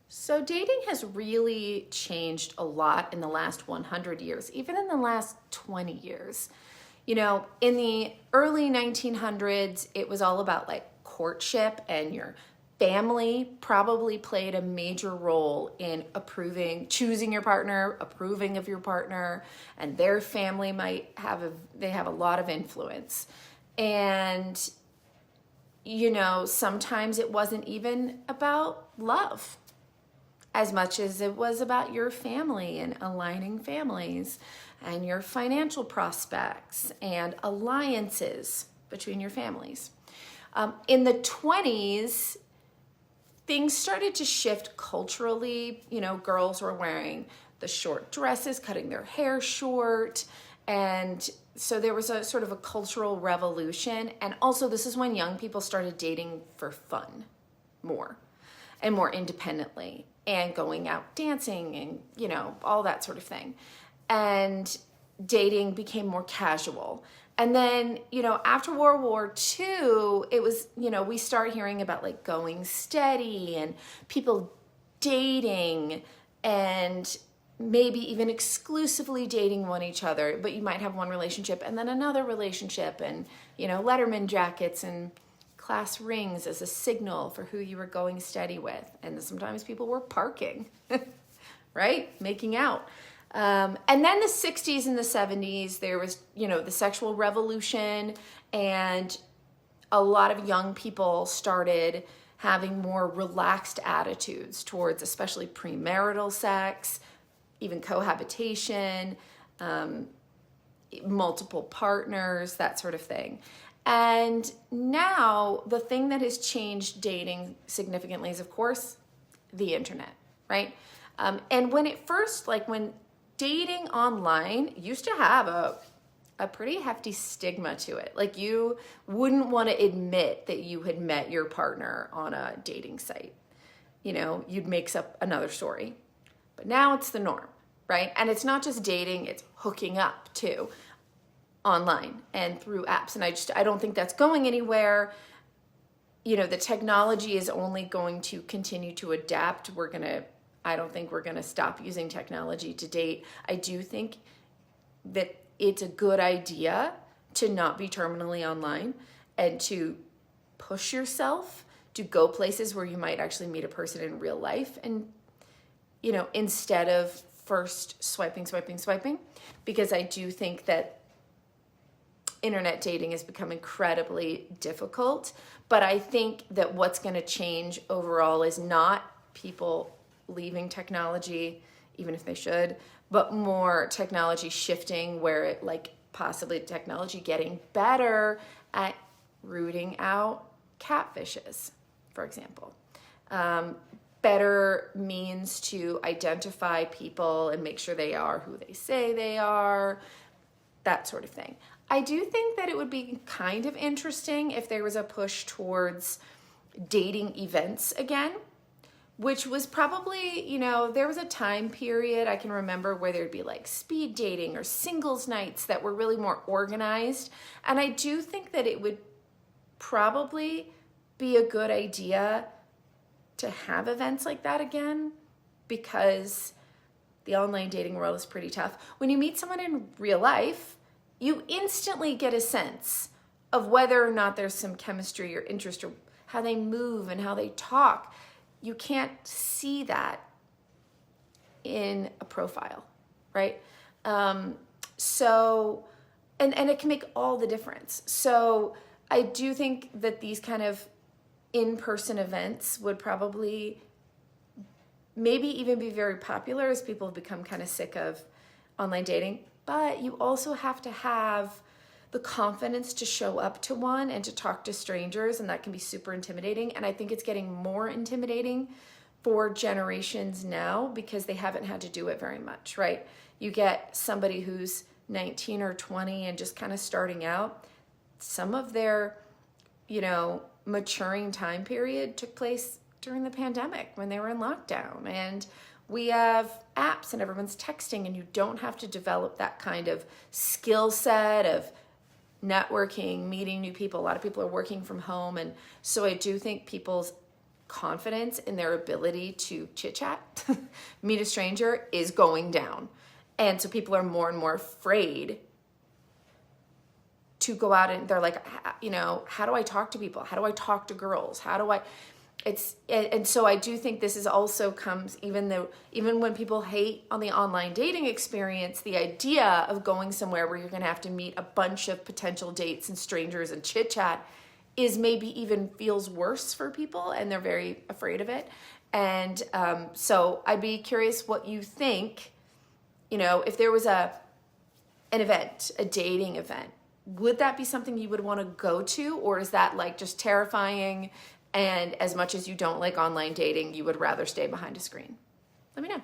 So dating has really changed a lot in the last 100 years, even in the last 20 years. You know, in the early 1900s, it was all about like courtship, and your family probably played a major role in choosing your partner, approving of your partner, and their family might have they have a lot of influence. And sometimes it wasn't even about love as much as it was about your family and aligning families and your financial prospects and alliances between your families. In the 20s, things started to shift culturally. Girls were wearing the short dresses, cutting their hair short. And so there was a sort of a cultural revolution. And also, this is when young people started dating for fun more and more independently, and going out dancing and, all that sort of thing. And dating became more casual. And then, after World War II, it was, we start hearing about like going steady and people dating and maybe even exclusively dating each other, but you might have one relationship and then another relationship, and, Letterman jackets and class rings as a signal for who you were going steady with. And sometimes people were parking, right? Making out. And then the 60s and the 70s, there was, the sexual revolution, and a lot of young people started having more relaxed attitudes towards especially premarital sex, even cohabitation, multiple partners, that sort of thing. And now the thing that has changed dating significantly is, of course, the internet, right? And when it first, when dating online used to have a pretty hefty stigma to it. Like, you wouldn't want to admit that you had met your partner on a dating site. You'd make up another story. But now it's the norm, right? And it's not just dating, it's hooking up too, online and through apps. And I don't think that's going anywhere. The technology is only going to continue to adapt. I don't think we're going to stop using technology to date. I do think that it's a good idea to not be terminally online and to push yourself to go places where you might actually meet a person in real life, and, instead of first swiping, because I do think that internet dating has become incredibly difficult. But I think that what's going to change overall is not people leaving technology, even if they should, but more technology shifting, where it possibly technology getting better at rooting out catfishes, for example. Better means to identify people and make sure they are who they say they are, that sort of thing. I do think that it would be kind of interesting if there was a push towards dating events again, which was probably, there was a time period I can remember where there'd be like speed dating or singles nights that were really more organized. And I do think that it would probably be a good idea to have events like that again, because the online dating world is pretty tough. When you meet someone in real life, you instantly get a sense of whether or not there's some chemistry or interest, or how they move and how they talk. You can't see that in a profile, right? So it can make all the difference. So I do think that these kind of in-person events would probably maybe even be very popular, as people have become kind of sick of online dating. But you also have to have the confidence to show up to one and to talk to strangers, and that can be super intimidating. And I think it's getting more intimidating for generations now because they haven't had to do it very much, right? You get somebody who's 19 or 20 and just kind of starting out. Some of their, maturing time period took place during the pandemic when they were in lockdown. And we have apps and everyone's texting, and you don't have to develop that kind of skill set of networking, meeting new people. A lot of people are working from home. And so I do think people's confidence in their ability to chit chat, meet a stranger, is going down. And so people are more and more afraid to go out, and they're like, you know, how do I talk to people? How do I talk to girls? How do I, and so I do think this is also comes, even when people hate on the online dating experience, the idea of going somewhere where you're going to have to meet a bunch of potential dates and strangers and chit chat is maybe even feels worse for people, and they're very afraid of it. And so I'd be curious what you think, you know, if there was an event, a dating event, would that be something you would want to go to? Or is that like just terrifying? And as much as you don't like online dating, you would rather stay behind a screen? Let me know.